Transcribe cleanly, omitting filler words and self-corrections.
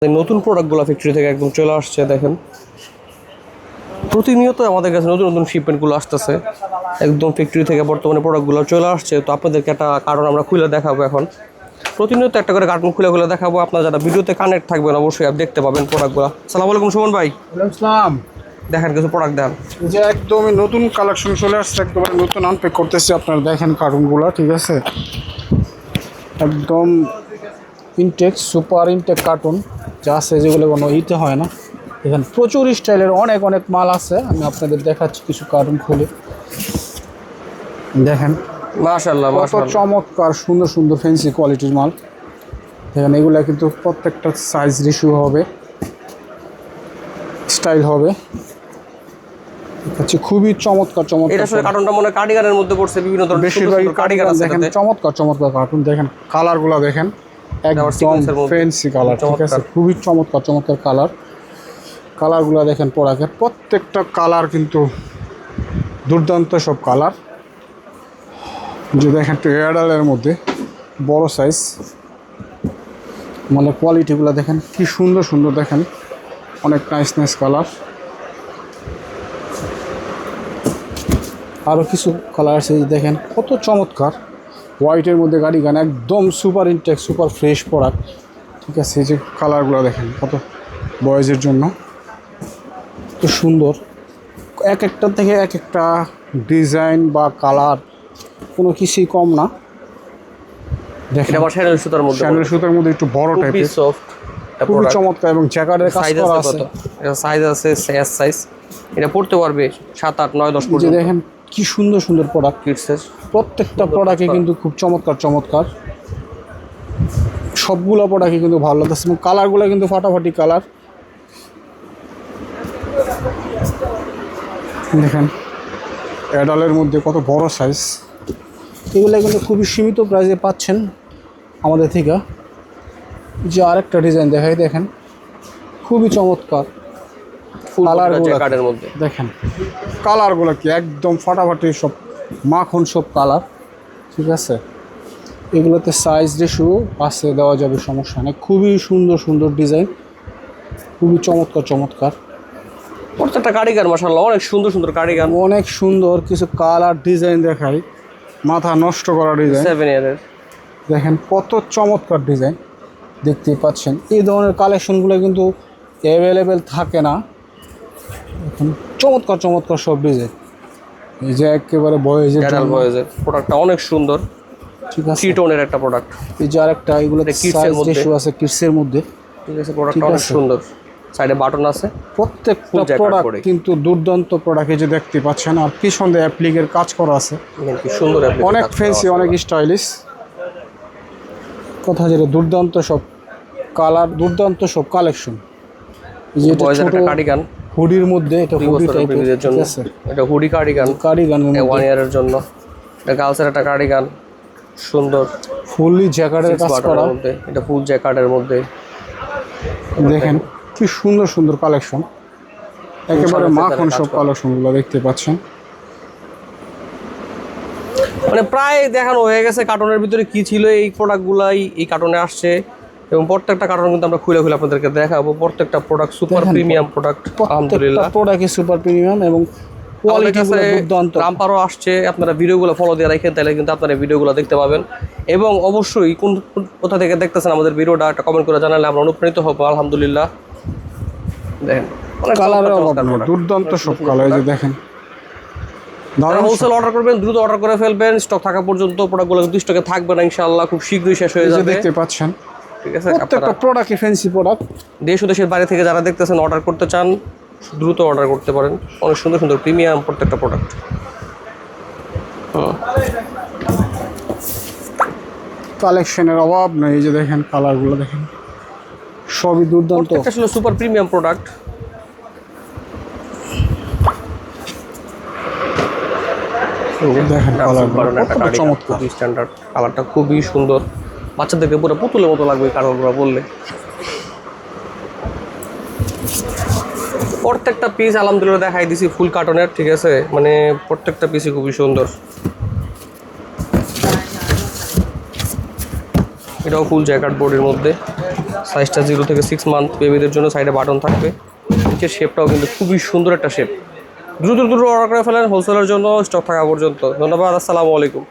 নতুন প্রোডাক্টগুলো ফ্যাক্টরি থেকে একদম চলে আসছে। দেখেন প্রতিনিয়ত আমাদের কাছে নতুন নতুন শিপমেন্টগুলো আসতেছে একদম ফ্যাক্টরি থেকে। বর্তমানে প্রোডাক্টগুলো চলে আসছে, তো আপনাদেরকে একটা কার্টন আমরা খুলে দেখাবো। এখন প্রতিনিয়ত একটা করে কার্টন খুলে খুলে দেখাবো। আপনারা যারা ভিডিওতে কানেক্ট থাকবেন অবশ্যই আপনি দেখতে পাবেন প্রোডাক্টগুলো। আসসালামু আলাইকুম সুমন ভাই। ইসলাম দেখেন কিছু প্রোডাক্ট দেন, যে একদমই নতুন কালেকশন চলে আসছে, একেবারে নতুন আনপ্যাক করতেছি। আপনারা দেখেন কার্টুনগুলো, ঠিক আছে, একদম ইনটেক সুপার ইনটেক কার্টুন যা আছে, যেগুলো কোনো ইতে হয় না। এখানে প্রচুর স্টাইলের অনেক অনেক মাল আছে। আমি আপনাদের দেখাচ্ছি কিছু কার্টুন খুলে। দেখেন মাশাআল্লাহ কত মাশাআল্লাহ, চমৎকার সুন্দর সুন্দর ফ্যান্সি কোয়ালিটির মাল। দেখেন এগুলা কিন্তু প্রত্যেকটা সাইজ রেশিও হবে, স্টাইল হবে। খুবই চমৎকার এটা চমৎকার। আসলে কার্টনটা মনে হয় কার্ডিগানের মধ্যে পড়ছে, বিভিন্ন ধরনের বেশিরভাগ কার্ডিগান আছে দেখেন, এটাতে। চমৎকার চমৎকার কার্টুন। দেখেন কালারগুলো দেখেন, একদম সিকোয়েন্সের মধ্যে। ফ্যান্সি কালার, ঠিক আছে, চমৎকার। খুবই চমৎকার চমৎকার কালারগুলো দেখেন। প্রোডাক্টের প্রত্যেকটা কালার কিন্তু দুর্দান্ত সব কালার। যে দেখেন একটু এয়ারডালের মধ্যে বড় সাইজ, মানে কোয়ালিটিগুলো দেখেন কি সুন্দর সুন্দর। দেখেন অনেক নাইস নাইস কালার। আরও কিছু কালার আছে, দেখেন কত চমৎকার। হোয়াইটের মধ্যে গাড়ি গান, একদম super intake super fresh product, ঠিক আছে। এই যে কালারগুলো দেখেন কত বয়েজের জন্য তো সুন্দর। এক একটা থেকে এক একটা ডিজাইন বা কালার কোনো কিছুই কম না। দেখেন এটা আবার শ্যানেল সুতার মধ্যে, শ্যানেল সুতার মধ্যে একটু বড় খুবই টাইপের, সফট খুবই চমৎকার, এবং জ্যাকেটের কাজ সাইজ করা আছে আছে। কত? এটা সাইজ আছে এস সাইজ। এটা পড়তে পারবে 7, 8, 9, 10 যে পর্যন্ত। দেখেন কি সুন্দর সুন্দর প্রোডাক্ট। কিডসের প্রত্যেকটা প্রোডাক্টে কিন্তু খুব চমৎকার চমৎকার, সবগুলো প্রোডাক্টই কিন্তু ভালো লাগতেছে, এবং কালারগুলো কিন্তু ফাটাফাটি কালার। দেখেন অ্যাডালের মধ্যে কত বড় সাইজ। এগুলো কিন্তু খুবই সীমিত প্রাইসে পাচ্ছেন আমাদের থেকে। যে আরেকটা ডিজাইন দেখাই, দেখেন খুবই চমৎকার কালারগুলো। কার্ডের মধ্যে দেখেন কালারগুলো কি একদম ফাটাফাটি, সব মাখন সব কালার, ঠিক আছে। এগুলোতে সাইজ রেশিও আছে, দেওয়া যাবে, সমস্যা নেই। খুবই সুন্দর সুন্দর ডিজাইন, খুবই চমৎকার চমৎকার। প্রত্যেকটা কারিগর মাশাআল্লাহ অনেক সুন্দর সুন্দর কারিগর। অনেক সুন্দর কিছু কালার ডিজাইন দেখাই, মাথা নষ্ট করা ডিজাইন। 7 ইয়ারের দেখেন কত চমৎকার ডিজাইন দেখতে পাচ্ছেন। এই ধরনের কালেকশনগুলো কিন্তু অ্যাভেলেবেল থাকে না। এখন চমৎকার চমৎকার সব ডিজাইন। এই যে একেবারে বয়েজের অ্যাডাল জন্য, বয়েজের প্রোডাক্টটা অনেক সুন্দর, ঠিক আছে। 3 টোনের একটা প্রোডাক্ট। এই যে আরেকটা, এগুলোতে কিডসের সাইজ মধ্যে রেশিও আছে কিডসের মধ্যে, ঠিক আছে। প্রোডাক্টটা অনেক আছে। সুন্দর, সাইডে বাটন আছে। প্রত্যেকটা Full jacquard প্রোডাক্ট করে। কিন্তু দুর্দান্ত প্রোডাক্ট। এই যে দেখতে পাচ্ছেন, আর পিছন দিয়ে অ্যাপ্লিকের কাজ করা আছে, দেখেন কি সুন্দর applique অনেক কাজ করা ফ্যান্সি, আছে। অনেক স্টাইলিশ। কথা যেটা দুর্দান্ত সব কালার, দুর্দান্ত সব কালেকশন। এই যে এটা বয়েজের ছোট একটা কার্ডিগান হুডির মধ্যে, এটা 2 হুডি বছরের টাইপের, বেবিদের ঠিক জন্য। আছে। এটা হুডি কার্ডিগান কার্ডিগানের 1 মধ্যে ইয়ারের জন্য। এটা গার্লসের একটা কার্ডিগান, সুন্দর ফুললি জ্যাকেটের কাজ করা। মধ্যে। এটা ফুল জ্যাকার্ডের মধ্যে। দেখেন কি সুন্দর সুন্দর কালেকশন, একেবারে সামনে মাখন ফেদারের সব কাজ করা। কালেকশনগুলো দেখতে পাচ্ছেন। মানে প্রায় দেখানো হয়ে গেছে কার্টনের ভিতরে কি ছিল। এই প্রোডাক্টগুলাই এই কার্টনে আসছে, এবং প্রত্যেকটা কার্টন কিন্তু আমরা খুলে খুলে আপনাদেরকে দেখাবো। প্রত্যেকটা প্রোডাক্ট সুপার দেখেন, প্রিমিয়াম প্রোডাক্ট প্রত্যেকটা আলহামদুলিল্লাহ। প্রোডাক্টই সুপার প্রিমিয়াম, এবং আমাদের কাছে কোয়ালিটিগুলো দুর্দান্ত। রামপারও আসছে, আপনারা ভিডিওগুলো ফলো দিয়ে রাখেন, তাহলে কিন্তু আপনারা ভিডিওগুলো দেখতে পাবেন। এবং অবশ্যই কোথা থেকে দেখতেছেন আমাদের ভিডিওটা একটা কমেন্ট করে জানালে আমরা অনুপ্রাণিত হবো। আলহামদুলিল্লাহ দেখেন অনেক কালারের চমৎকার অভাব চমৎকার নেই, product। দুর্দান্ত সব কালার। এই যে দেখেন যারা হোলসেল অর্ডার করবেন দ্রুত অর্ডার করে ফেলবেন, স্টক থাকা পর্যন্ত। প্রোডাক্টগুলো কিন্তু স্টকে থাকবে না ইনশাআল্লাহ, খুব শীঘ্রই শেষ হয়ে এই যে যাবে। দেখতে পাচ্ছেন, ঠিক আছে, প্রত্যেকটা আপনারা প্রোডাক্টই ফ্যান্সি প্রোডাক্ট। দেশ ও দেশের বাইরে থেকে যারা দেখতেছেন অর্ডার করতে চান দ্রুত অর্ডার করতে পারেন। অনেক সুন্দর সুন্দর প্রিমিয়াম প্রত্যেকটা প্রোডাক্ট। কালেকশনের অভাব নেই। এই যে দেখেন কালারগুলো দেখেন, সবই দুর্দান্ত। প্রত্যেকটা আসলে সুপার প্রিমিয়াম প্রোডাক্ট। দেখেন কালারগুলো কতটা চমৎকার। খুবই স্ট্যান্ডার্ড, কালারটা খুবই সুন্দর। বাচ্চাদেরকে পুরো পুতুলের মতো লাগবে কালারগুলো বললে। প্রত্যেকটা পিস আলহামদুলিল্লাহ দেখাই দিছি ফুল কার্টনের, ঠিক আছে। মানে প্রত্যেকটা পিসই খুবই সুন্দর। এটাও ফুল জ্যাকেট বোর্ডের মধ্যে, সাইজটা 0 থেকে 6 মান্থ বেবিদের জন্য সাইডে বাটন থাকবে। নিচের শেপটাও কিন্তু খুবই সুন্দর একটা শেপ। দ্রুত অর্ডার করে ফেলেন হোলসেলের জন্য স্টক থাকা পর্যন্ত। ধন্যবাদ, আসসালামু আলাইকুম।